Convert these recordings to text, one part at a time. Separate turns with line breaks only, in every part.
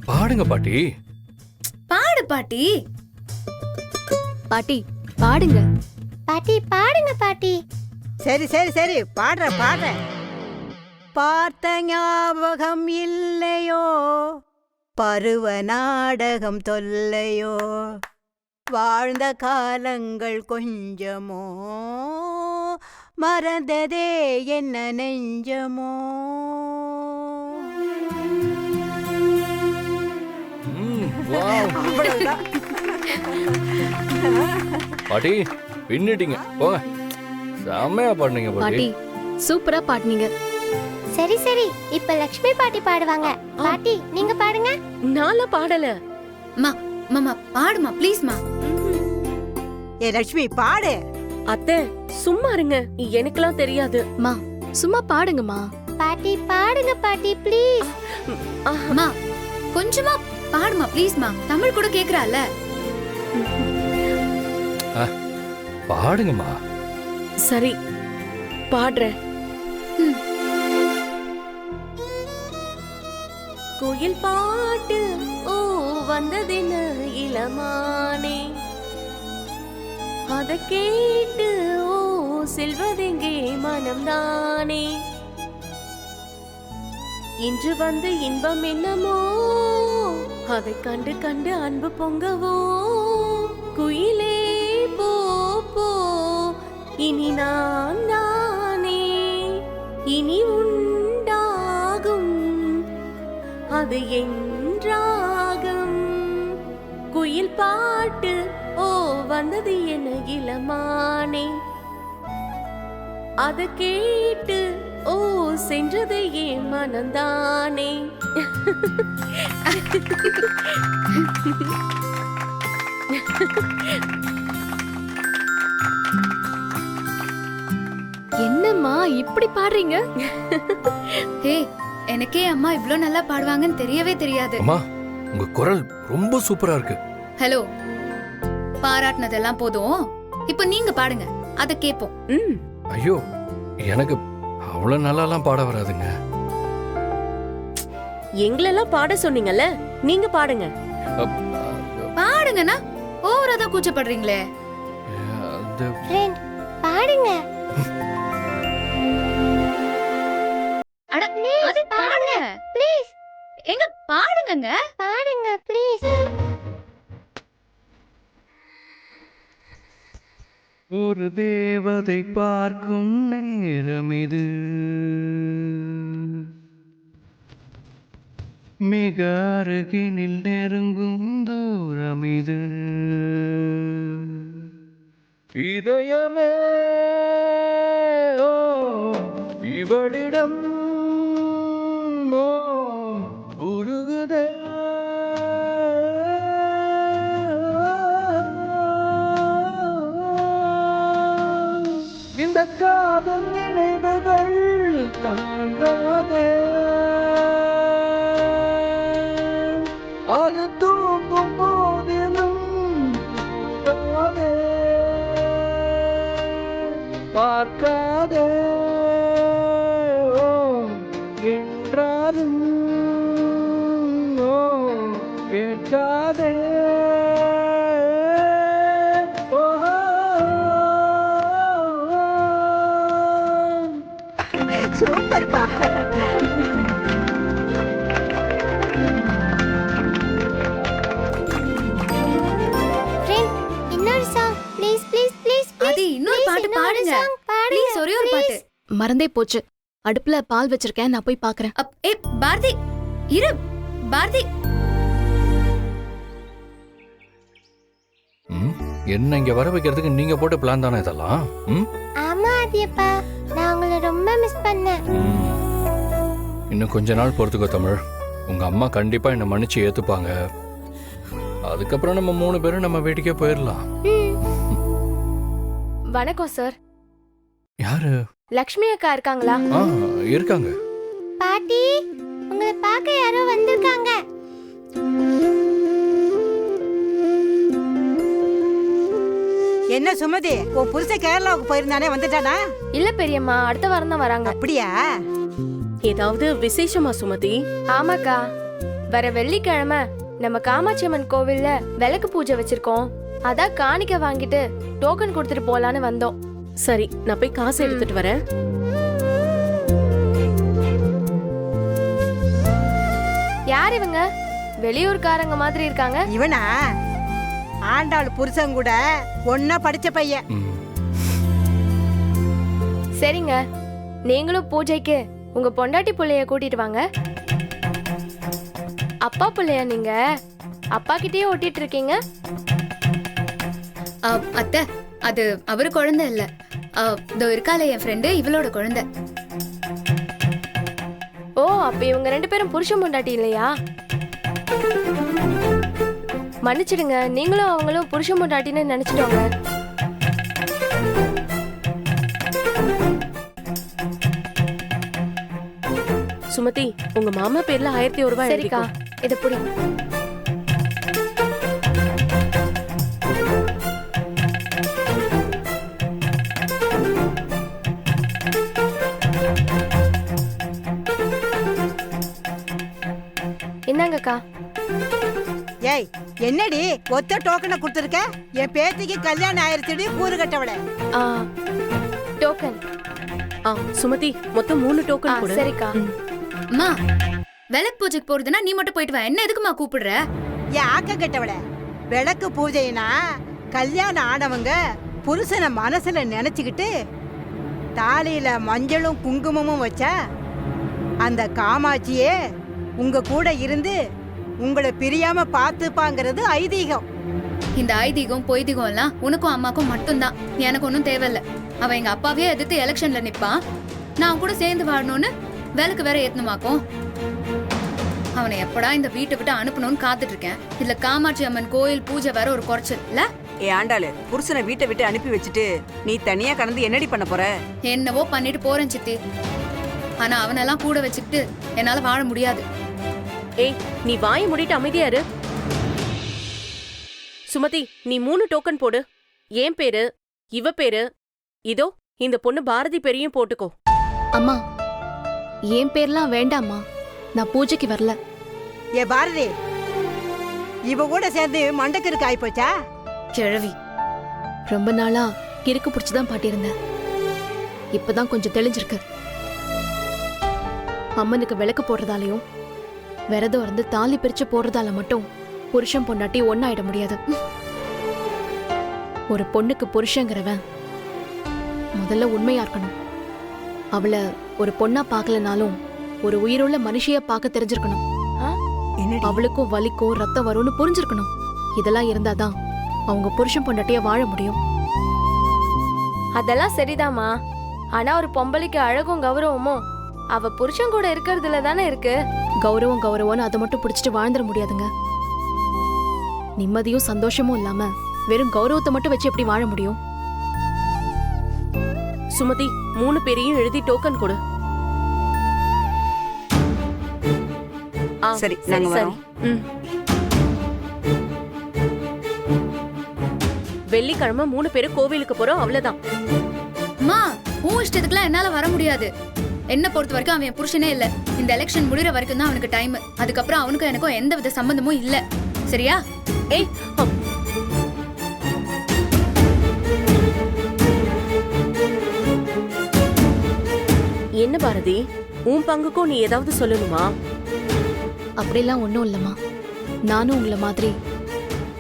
பாடுங்க பாட்டி.
பாடு பாட்டி.
பாட்டி பாடுங்க.
பாட்டி பாடுங்க பாட்டி.
சரி சரி சரி பாடுறேன். பார்த்த ஞாபகம் இல்லையோ, பருவ நாடகம் தொல்லையோ, வாழ்ந்த காலங்கள் கொஞ்சமோ, மறந்ததே என்ன நெஞ்சமோ. அவ்வளவுதான்.
பாட்டி பின்னிட்டீங்க போங்க. செம்மையா பாடுனீங்க
பாட்டி. சூப்பரா பாடுனீங்க.
சரி சரி, இப்ப லக்ஷ்மி பாட்டி பாடுவாங்க. பாட்டி நீங்க பாடுங்க.
நான்ல பாடல.
மாமா பாடுமா ப்ளீஸ்மா.
ஏ லட்சுமி பாடு.
அத்தை சும்மா இருங்க, எனக்கெல்லாம் தெரியாது.
மா சும்மா பாடுங்கம்மா.
பாட்டி பாடுங்க பாட்டி ப்ளீஸ்.
அம்மா கொஞ்சமா பாடுமா ப்ளீஸ்மா. தமிழ் கூட கேக்குறால.
பாடுங்கம்மா.
சரி பாடுறேன். கோயில் பாட்டு ஓ வந்ததென்ன இளமானே, அத கேட்டு ஓ செல்வதெங்கே மனம்தானே, இன்று வந்து இன்பம் என்னமோ, அதை கண்டு கண்டு அன்பு பொங்கவோ, குயிலே போ போ இனி நான் தானே, இனி உண்டாகும் அது என்றாகும். குயில் பாட்டு ஓ வந்தது என இளமானே, அத கேட்டு ஓ சென்றது ஏன் மனந்தானே.
என்னம்மா இப்படி பாடுறீங்க?
ஹே, எனக்கே அம்மா இவ்ளோ நல்லா பாடுவாங்கன்னு தெரியவே தெரியாது.
அம்மா உங்க குரல் ரொம்ப சூப்பரா இருக்கு.
ஹலோ, பாராட்டினதெல்லாம் போதும். இப்போ நீங்க பாடுங்க, அத கேப்போம்.
ஐயோ எனக்கு அவ்வளவு நல்லாலாம் பாட வராதுங்க.
எங்களெல்லாம் பாட சொன்னீங்கல்ல, நீங்க பாடுங்க.
பாடுங்கண்ணா, ஓவரா தான் கூச்சப்படுறீங்களே.
ஃப்ரெண்ட் பாடுங்க.
அட அது பாடுங்க
ப்ளீஸ்.
எங்க பாடுங்கங்க.
பாடுங்க ப்ளீஸ்.
ஒரு தேவதை பார்க்கும் நேரம் இது, மிக அருகினில் நெருங்கும் தூரம் இது, இதயமே ஓ இவளிடம் ஓ உருகுதே. இந்த காதல் நினைவுகள் தாங்காதே, அது தூங்கும் போதிலும் தூங்காதே, பார்க்காதே ஓ என்றாலும் ஓ கேட்காதே.
சூப்பர் பா.
ஃப்ரெண்ட் இன்னொரு சாங் ப்ளீஸ் ப்ளீஸ் ப்ளீஸ்.
அது இன்னொரு பாட்டு பாடுங்க ப்ளீஸ். ஒரே ஒரு பாட்டு.
மறந்தே போச்சு. அடுப்புல பால் வச்சிருக்கேன், நான் போய் பாக்குறேன்.
ஏ பாரதி இரு. பாரதி
என்ன இங்க வர வைக்கிறதுக்கு நீங்க போட்ட பிளான் தானே இதெல்லாம்?
ஆமா அதியப்பா, நான் உங்களை ரொம்ப மிஸ் பண்ணேன்.
இன்னும் கொஞ்ச நாள் பொறுத்துக்கோ தமிழ். உங்க அம்மா கண்டிப்பா என்ன மன்னிச்சு ஏத்துப்பாங்க. அதுக்கப்புறம் நம்ம 3 பேரும் நம்ம வீட்டுக்கே போயிடலாம்.
வணக்கம் சார்.
யாரு?
லக்ஷ்மி அக்கா இருக்காங்களா?
இருக்காங்க.
பாட்டி உங்களை பார்க்க யாரோ வந்திருக்காங்க.
என்ன சுமதி, உன் புருஷன் கேரளாவுக்கு போயிருந்தானே, வந்துட்டானா?
இல்ல பெரியம்மா, அடுத்த வாரம் தான் வராங்க.
அப்படியா?
ஏதாவது விசேஷமா சுமதி?
ஆமாக்கா,
வர வெள்ளிக்கிழமை நம்ம காமாட்சி அம்மன் கோவில்ல விளக்கு பூஜை வச்சிருக்கோம். அதான் காணிக்க வாங்கிட்டு டோக்கன் கொடுத்துட்டு போலான்னு வந்தோம்.
சரி, நான் போய் காசு எடுத்துட்டு வரேன்.
யார் இவங்க? வெளியூர்காரங்க மாதிரி இருக்காங்க.
இவனா ஆண்டாள் புருஷன் கூட ஒன்னா படிச்ச பையன்.
ம்.
சரிங்க, நீங்களும் பூஜைக்கு உங்க பொண்டாட்டி புள்ளைய கூட்டிட்டு வாங்க. அப்பா புள்ளையா நீங்க? அப்பா கிட்டயே ஒட்டிட்டு இருக்கீங்க.
அத்தை, அது அவரு குழந்தை இல்ல. இதோ இருக்காளே என் ஃப்ரெண்டு, இவளோட குழந்தை.
ஓ, அப்ப இவங்க 2 பேரும் புருஷன் பொண்டாட்டி இல்லையா? மன்னிச்சிடுங்க, நீங்களும் அவங்களும் புருஷன் பொண்டாட்டின்னு நினைச்சிட்டோங்க.
சுமதி, உங்க மாமா பேர்ல 1001 ரூபாய்
சரிக்கா,
எழுதிக்கோ.
இத புடி. என்னங்கக்கா?
ஏய், என்னடி ஒத்த டோக்கனை கொடுத்துருக்க? என் பேத்திக்கு கல்யாணம் ஆயிருச்சுடி கூறு கட்டவள.
ஆ, டோக்கன்.
சுமதி, மொத்தம் 3
ஆ,
டோக்கன் கொடு.
சரிக்கா.
அம்மா, விளக்கு பூஜைக்கு போறதுன்னா நீ மட்டும் போயிட்டு வா. என்ன எதுக்குமா கூப்பிடுற?
என் ஆக்க கட்டவள, விளக்கு பூஜைனா கல்யாணம் ஆனவங்க புருஷனை மனசுல நினைச்சுக்கிட்டு தாலியில மஞ்சளும் குங்குமமும் வச்சா அந்த காமாட்சியே உங்க கூட இருந்து உங்களை பிரியாம பாத்துப்பாங்கிறது ஐதீகம்.
இந்த ஐதீகம் பொய்தீகம் எல்லாம் உனக்கும் அம்மாக்கும் மட்டும்தான். எனக்கு ஒன்றும் தேவையில்ல. அவன் எங்க அப்பாவே எதிர்த்து எலெக்ஷன்ல நிப்பான். நான் கூட சேர்ந்து வாழணும்னு விளக்கு வேற ஏத்தணுமாக்கும். அவனை எப்படா இந்த வீட்டை விட்டு அனுப்பணும்னு காத்துட்டு இருக்கேன். இதுல காமாட்சி அம்மன் கோயில் பூஜை வேற ஒரு குறைச்சல் இல்ல.
ஏ ஆண்டாளு, புருஷனை வீட்டை விட்டு அனுப்பி வச்சுட்டு நீ தனியா கடந்து என்னடி பண்ண போற?
என்னவோ பண்ணிட்டு போறேன் சித்தி. ஆனா அவனெல்லாம் கூட வச்சுக்கிட்டு என்னால வாழ முடியாது.
ஏய், நீ வாயை மூடிட்டு அமைதியா இரு. சுமதி, நீ 3 டோக்கன் போடு. என் பேரு, இவ பேரு, இதோ இந்த பொண்ணு பாரதி பேரையும் போட்டுக்கோ.
அம்மா, என் பேர்லாம் வேண்டாம்மா. நான் பூஜைக்கு வரல.
ஏ பாரதி, இவ கூட சேர்ந்து மண்டக்கருக்கு ஆயிப்போச்சா?
கிழவி.
ரொம்ப நாளா கிறுக்கு பிடிச்சுதான் பாட்டியிருந்தேன். இப்பதான் கொஞ்சம் தெளிஞ்சிருக்கு. அம்மனுக்கு விளக்கு போடுறதாலையும் விரதம் இருந்து தாலி பிரிச்சு போடுறதால மட்டும் புருஷன் பொண்டாட்டி ஒன்னாயிட முடியாது. ஒரு பொண்ணுக்கு புருஷங்கிறவன் முதல்ல உண்மையா இருக்கணும். அவளை ஒரு பொண்ணா பார்க்கலனாலும் ஒரு உயிருள்ள மனுஷிய பார்க்க தெரிஞ்சிருக்கணும்.
என்னடி?
அவளுக்கும் வலிக்கும் ரத்தம் வரும்னு புரிஞ்சிருக்கணும். இதெல்லாம் இருந்தாதான் அவங்க புருஷன் பொண்டாட்டிய வாழ முடியும்.
அதெல்லாம் சரிதாம்மா. ஆனா ஒரு பொம்பளைக்கு அழகும் கௌரவமும் அவ புருஷன் கூட இருக்கிறதுல தானே இருக்கு.
கௌரவம் கௌரவம்னு அதை மட்டும் பிடிச்சிட்டு வாழ்ந்துட முடியாதுங்க. நிம்மதியும் சந்தோஷமும் இல்லாம வெறும் கௌரவத்தை மட்டும் வச்சு எப்படி வாழ முடியும்?
சுமதி, 3 பேரையும் எழுதி டோக்கன் கொடு.
சரி, நாங்க வரோம்.
ம். வெள்ளிக்கிழமை 3 பேரும் கோவிலுக்கு போறோம், அவ்வளவுதான்.
அம்மா, உன் இஷ்டத்துக்குலாம் என்னால வர முடியாது. என்ன பொறுத்த வரைக்கும் அவன் என் புருஷனே இல்ல. இந்த எலெக்ஷன் முடிகிற வரைக்கும் தான் அவனுக்கு டைம். அதுக்கப்புறம் அவனுக்கும் எனக்கும் எந்த வித சம்பந்தமும் இல்ல. சரியா?
ஏய், என்ன பாரதி, உன் பங்குக்கும் நீ ஏதாவது சொல்லணுமா?
அப்படிலாம் ஒண்ணும் இல்லம்மா. நானும் உங்களை மாதிரி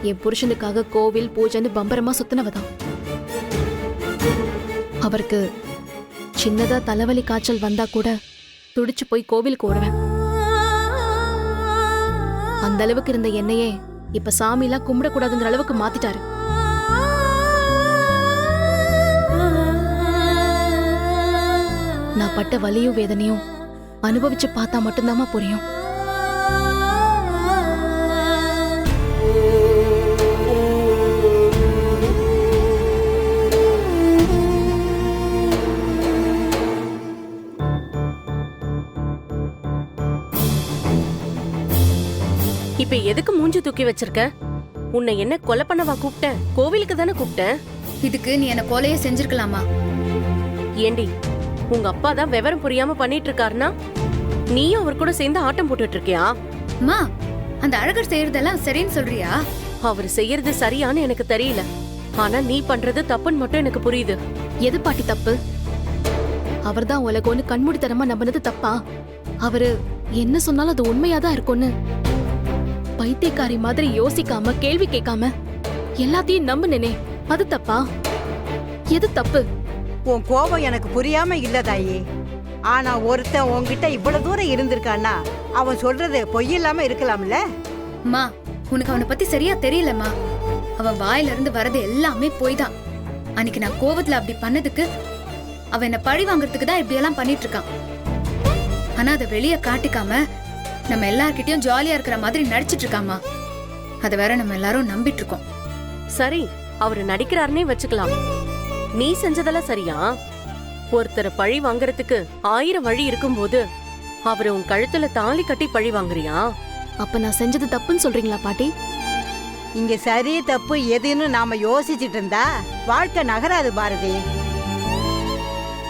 என் புருஷனுக்காக கோவில் பூஜைன்னு பம்பரமா சுத்தினவதான். அவருக்கு சின்னதா தலைவலி காய்ச்சல் வந்தா கூட துடிச்சு போய் கோவிலுக்கு ஓடுவேன். அந்த அளவுக்கு இருந்த என்னையே இப்ப சாமிலாம் கும்பிடக்கூடாதுங்கிற அளவுக்கு மாத்திட்டாரு. நான் பட்ட வலியும் வேதனையும் அனுபவிச்சு பார்த்தா மட்டும்தாம்மா புரியும்.
இப்ப எதுக்கு மூஞ்சி தூக்கி வச்சிருக்க? உன்னை என்ன கொலை பண்ணவா கூப்பிட்டேன்? கோவிலுக்கு தானே கூப்பிட்டேன்.
இதுக்கு நீ என்ன கொலையே செஞ்சிருக்கலாமா?
ஏண்டி, உங்க அப்பா தான் விவரம் புரியாம பண்ணிட்டு இருக்காருன்னா நீயும் அவர் கூட சேர்ந்து ஆட்டம் போட்டுட்டு இருக்கியா?
அம்மா, அந்த அழகர் செய்யறதெல்லாம் சரின்னு சொல்றியா?
அவர் செய்யறது சரியான்னு எனக்கு தெரியல, ஆனா நீ பண்றது தப்புன்னு மட்டும் எனக்கு புரியுது.
எது பாட்டி தப்பு? அவர்தான் உலகம்னு கண்மூடித்தனமா நம்பினது தப்பா? அவரு என்ன சொன்னாலும் அது உண்மையாதான் இருக்கும்னு பைத்தியக்காரி மாதிரி யோசிக்காம கேள்வி கேட்காம எல்லாத்தையும் நம்புனேனே, அது தப்பா? எது தப்பு?
உன் கோபம் எனக்கு புரியாம இல்ல தாயி. ஆனா ஒருத்தன் உன்கிட்ட இவ்வளவு தூரம் இருந்திருக்கான்னா அவன் சொல்றது பொய் இல்லாம இருக்கலாம்ல?
அம்மா, உனக்கு அவனை பத்தி சரியா தெரியலம்மா. அவன் வாயில இருந்து வரது எல்லாமே பொய் தான். அன்னைக்கு நான் கோவத்துல அப்படி பண்ணதுக்கு அவன் என்ன பழி வாங்குறதுக்கு தான் இப்படி எல்லாம் பண்ணிட்டு இருக்கான். ஆனா அதை வெளியே காட்டிக்காம நம்ம எல்லார்கிட்டயும் ஜாலியா இருக்கிற மாதிரி நடிச்சிட்டு இருக்காமா. அதை வேற நம்ம எல்லாரும் நம்பிட்டு இருக்கோம்.
சரி, அவரு நடிக்கிறாருன்னே வச்சுக்கலாம். நீ செஞ்சதெல்லாம் சரியா? ஒருத்தரை பழி வாங்குறதுக்கு 1000 வழி இருக்கும்போது அவரை உன் கழுத்துல தாலி கட்டி பழி வாங்குறியா?
அப்ப நான் செஞ்சது தப்புன்னு சொல்றீங்களா பாட்டி?
இங்க சரி தப்பு எதுன்னு நாம யோசிச்சுட்டு இருந்தா வாழ்க்கை நகராது பாரதி.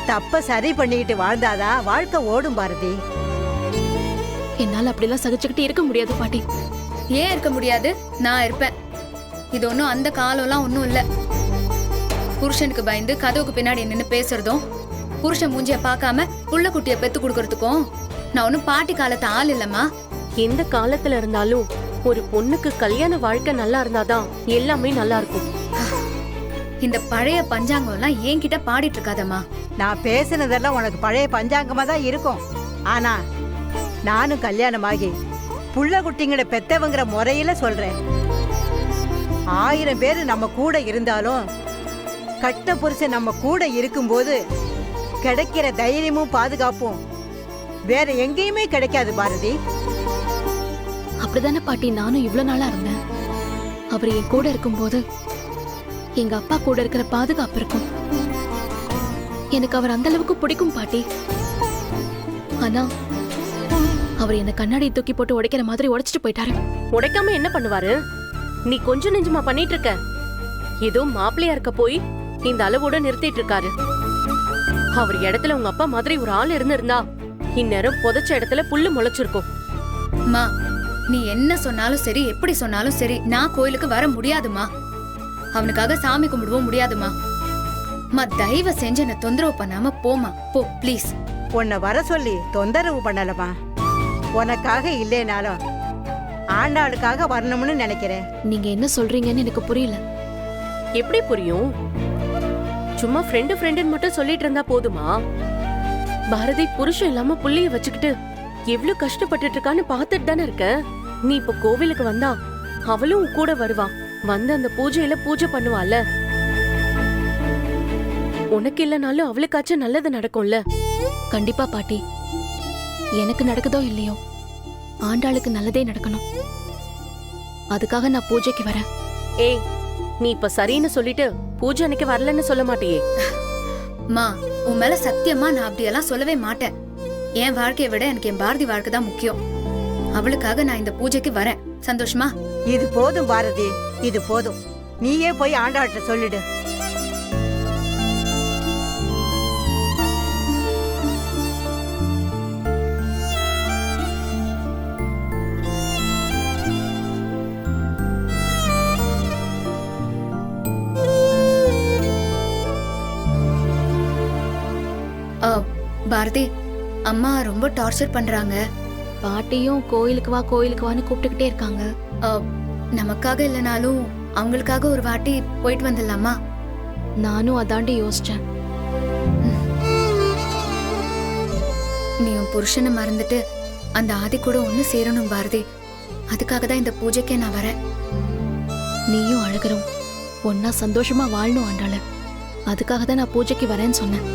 தப்ப சரி பண்ணிக்கிட்டு வாழ்ந்தாதான் வாழ்க்கை ஓடும் பாரதி.
என்னால அப்படிலாம் சகிச்சுக்கிட்டு இருக்க முடியாது பாட்டி.
ஏன் இருக்க முடியாது? நான் இருப்பேன். இது ஒன்றும் அந்த காலம்லாம் ஒன்றும் இல்லை. புருஷனுக்கு பயந்து கதவுக்கு பின்னாடி நின்று பேசுறதும், புருஷன் மூஞ்சிய பார்க்காம புள்ள குட்டிய பெத்து கொடுக்கறதுக்கும் நான் ஒன்றும் பாட்டி காலத்து ஆள் இல்லம்மா.
எந்த காலத்துல இருந்தாலும் ஒரு பொண்ணுக்கு கல்யாண வாழ்க்கை நல்லா இருந்தாதான் எல்லாமே நல்லா இருக்கும்.
இந்த பழைய பஞ்சாங்கம் எல்லாம் என்கிட்ட பாடிட்டு இருக்காதம்மா.
நான் பேசுனதெல்லாம் உனக்கு பழைய பஞ்சாங்கமா தான் இருக்கும். ஆனா நானும் கல்யாணமாகி புள்ள குட்டிங்களை பெத்தவங்கிற முறையில சொல்றேன். 1000 பேர் நம்ம கூட இருந்தாலும் கட்ட புருஷன் நம்ம கூட இருக்கும்போது கிடைக்கிற தைரியமும் பாதுகாப்பும் வேற எங்கேயுமே கிடைக்காது பாரதி.
அப்படிதானே பாட்டி நானும் இவ்வளவு நாளா இருந்தேன். அவர் என் கூட இருக்கும்போது எங்க அப்பா கூட இருக்கிற பாதுகாப்பு இருக்கும். எனக்கு அவர் அந்த அளவுக்கு பிடிக்கும் பாட்டி. ஆனா அவர் என்ன கண்ணாடியை தூக்கி போட்டு உடைக்கிற மாதிரி உடைச்சிட்டு போயிட்டாரு.
உடைக்காம என்ன பண்ணுவாரு? நீ கொஞ்சம் நெஞ்சமா பண்ணிட்டு இருக்க. ஏதோ மாப்பிள்ளையா இருக்க போய் இந்த அளவோட நிறுத்திட்டு இருக்காரு. அவர் இடத்துல உங்க அப்பா மாதிரி ஒரு ஆள் இருந்திருந்தா இந்நேரம் புதைச்ச இடத்துல புல்லு முளைச்சிருக்கும்.
அம்மா, நீ என்ன சொன்னாலும் சரி, எப்படி சொன்னாலும் சரி, நான் கோயிலுக்கு வர முடியாதுமா. அவனுக்காக சாமி கும்பிடுவோம் முடியாதுமா. அம்மா, தயவு செஞ்சு என்ன தொந்தரவு பண்ணாம போமா, போ ப்ளீஸ்.
உன்னை வர சொல்லி தொந்தரவு பண்ணலமா. உனக்காக இல்லைனாலும் ஆண்டாளுக்காக வரணும்னு நினைக்கிறேன்.
நீங்க என்ன சொல்றீங்கன்னு எனக்கு புரியல.
எப்படி புரியும்? சும்மா ஃப்ரெண்டுன்னு மட்டும் சொல்லிட்டு இருந்தா போதுமா? பாரதி புருஷன் இல்லாம புள்ளைய வச்சுக்கிட்டு எவ்வளவு கஷ்டப்பட்டுட்டு இருக்கான்னு பாத்துட்டு தானே இருக்க. நீ இப்ப கோவிலுக்கு வந்தா அவளும் உன் கூட வருவா. வந்து அந்த பூஜையில பூஜை பண்ணுவாள்ல. உனக்கு இல்லனாலும் அவளுக்காச்சும் நல்லது நடக்கும்ல.
கண்டிப்பா பாட்டி. எனக்கு நடக்குதோ இல்லையோ, ஆண்டாளுக்கு நல்லதே நடக்கணும். அதுக்காக நான் பூஜைக்கு வரேன்.
ஏய், நீ இப்ப சரின்னு சொல்லிட்டு பூஜை அன்னைக்கு வரலன்னு சொல்ல மாட்டியே?
அம்மா, உன் மேல சத்தியமா நான் அப்படியெல்லாம் சொல்லவே மாட்டேன். என் வாழ்க்கையை விட எனக்கு என் பாரதி வாழ்க்கை தான் முக்கியம். அவளுக்காக நான் இந்த பூஜைக்கு வரேன். சந்தோஷமா?
இது போதும் பாரதி, இது போதும். நீயே போய் ஆண்டாள்கிட்ட சொல்லிடு.
பாரதி, அம்மா ரொம்ப டார்ச்சர் பண்றாங்க.
பாட்டியும் கோயிலுக்கு வான்னு கூப்பிட்டுக்கிட்டே இருக்காங்க.
நமக்காக இல்லைனாலும் அவங்களுக்காக ஒரு வாட்டி போயிட்டு வந்துடலாமா?
நானும் அதாண்டி யோசிச்சேன்.
நீ உன் புருஷனை மறந்துட்டு அந்த ஆதி கூட ஒண்ணு சேரணும் பாரதி. அதுக்காக தான் இந்த பூஜைக்கே நான் வரேன்.
நீயும் அழகரும் ஒன்னா சந்தோஷமா வாழணும் ஆண்டாள. அதுக்காக தான் நான் பூஜைக்கு வரேன்னு சொன்னேன்.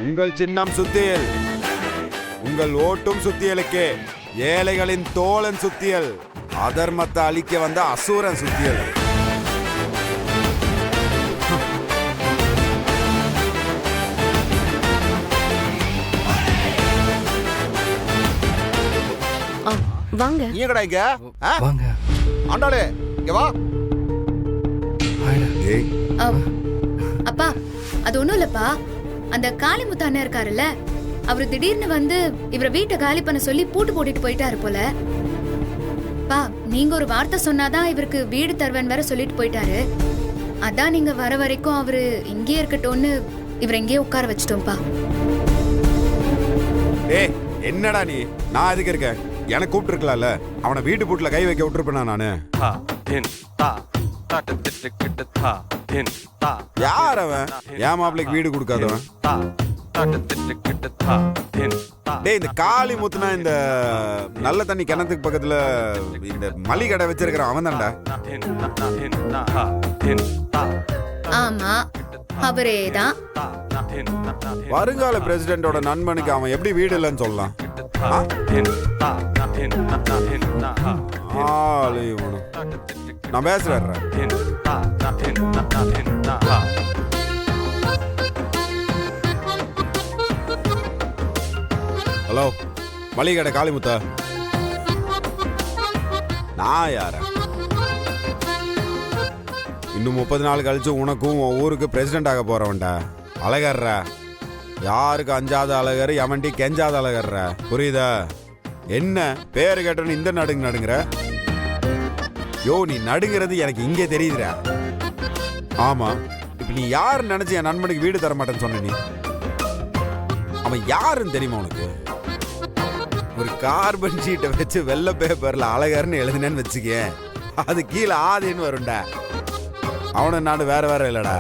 உங்கள் சின்னம் சுத்தியல், உங்கள் ஓட்டும் சுத்தியலுக்கு ஏழைகளின் தோழன் சுத்தியல், அதர்மத்தை அழிக்க வந்த அசூரன் சுத்தியல்.
வாங்க.
நீ எங்கடா இங்க?
வாங்க.
ஆண்டாளே இங்க வா.
ஏய்,
அப்பா அது ஒண்ணும் இல்லப்பா, அந்த காளிமுத்து அண்ணன் இருக்காருல்ல, அவரு திடீர்னு வந்து இவரை வீட்டை காலி பண்ண சொல்லி பூட்டு போட்டுட்டு போயிட்டாரு போல. பா நீங்க ஒரு வார்த்தை சொன்னாதான் இவருக்கு வீடு தருவேன் வேற சொல்லிட்டு போயிட்டாரு. அதான் நீங்க வர வரைக்கும் அவரு இங்கே இருக்கட்டும்னு இவரை இங்கேயே உட்கார வச்சிட்டோம்ப்பா.
ஏய் என்னடா நீ? நான் எதுக்கு இருக்கேன்? எனக்கு கூப்பிட்டுருக்கலாம்ல. அவனை வீட்டு பூட்டில் கை வைக்க விட்டுருப்பேனா நானு? யார் அவன்? என் மாப்பிள்ளைக்கு வீடு கொடுக்காதவன். டேய், இந்த காளி முத்துனா இந்த நல்ல தண்ணி கிணத்துக்கு பக்கத்துல இந்த மளிகை கடை வச்சிருக்கிற அவன் தான்டா.
ஆமா அவரேதான்.
வருங்கால பிரசிடென்டோட நண்பனுக்கு அவன் எப்படி வீடு இல்லைன்னு சொல்லலாம்? நான் பேசுறேன். ஹலோ, மளிகை கடை காளிமுத்தா? நான் யார? இன்னும் 30 நாள் கழிச்சு உனக்கும் உன் ஊருக்கு பிரசிடென்ட் ஆக போறவன்டா. அழகர்ற, யாருக்கு அஞ்சாத அழகர், எவன்டி கெஞ்சாத அழகர்ற. புரியுதா? என்ன பேரு கேட்டோன்னு இந்த நடுங்குற? யோ, நீ நடுங்கிறது எனக்கு இங்கே தெரியுதுடா. ஆமா, இப்ப நீ யாரு நினைச்சு என் நண்பனுக்கு வீடு தர மாட்டேன்னு சொன்ன? நீ அவன் யாருன்னு தெரியுமா உனக்கு? ஒரு கார்பன் ஷீட்டை வச்சு வெள்ளை பேப்பர்ல அழகர்னு எழுதினேன்னு வச்சுக்க, அது கீழே ஆதின்னு வரும்டா. அவனு நாடு வேற வேற இல்லடா.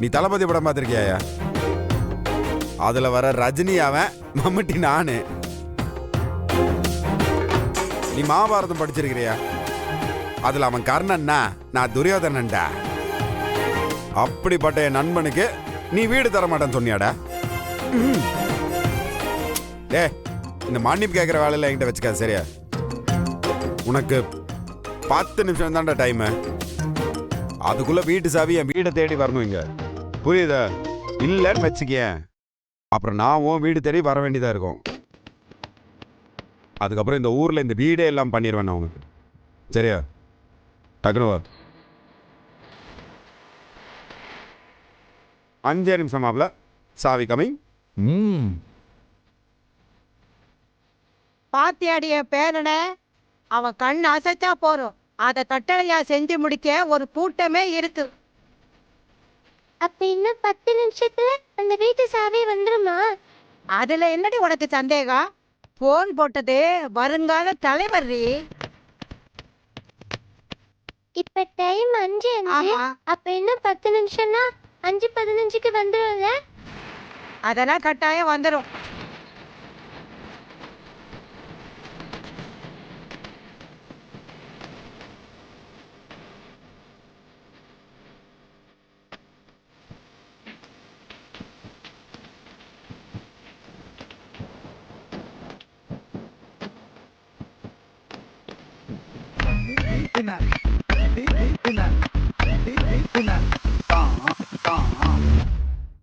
நீ தளபதி படம் பார்த்திருக்கியா? அதுல வர ரஜினி அவன், மம்முட்டி நானு. நீ மகாபாரதம் படிச்சிருக்கிறியா? அதுல அவன் கர்ணன்னா, நான் துரியோதனன்டா. அப்படிப்பட்ட என் நண்பனுக்கு நீ வீடு தர மாட்டேன்னு சொன்னியாடா? டே, இந்த மன்னிப்பு கேட்கிற வேலையில என்கிட்ட வச்சுக்காது, சரியா? உனக்கு 10 நிமிஷம் தான்டா டைம். அதுக்குள்ள வீட்டு சாவி என் வீடை தேடி வரணும் இங்க. புரியுதா? இல்லன்னு வச்சுக்க, அப்புறம் நான் உன் வீடு தேடி வர வேண்டியதா இருக்கும். அதுக்கப்புறம் இந்த ஊர்ல இந்த வீடே எல்லாம் பண்ணிடுவேன் நான் உனக்கு, சரியா? டக்குனு வா. 5 நிமிஷம் ஆகல. சாவி கமிங்.
பாத்தியாடிய பேரனே, அவன் கண் அசைச்சா போறோம், அதை கட்டளையா செஞ்சு முடிக்க ஒரு கூட்டமே இருக்கு.
அப்ப இன்னும் 10 நிமிஷத்துல அந்த வீட்டு சாவி வந்துருமா?
அதுல என்னடி உனக்கு சந்தேகம்? போன் போட்டது வருங்கால தலைவர்.
இப்ப டைம் 5:05. அப்ப இன்னும் 10 நிமிஷம்னா 5:15க்கு வந்துரும்ல?
அதெல்லாம் கட்டாயம் வந்துடும்.
என்ன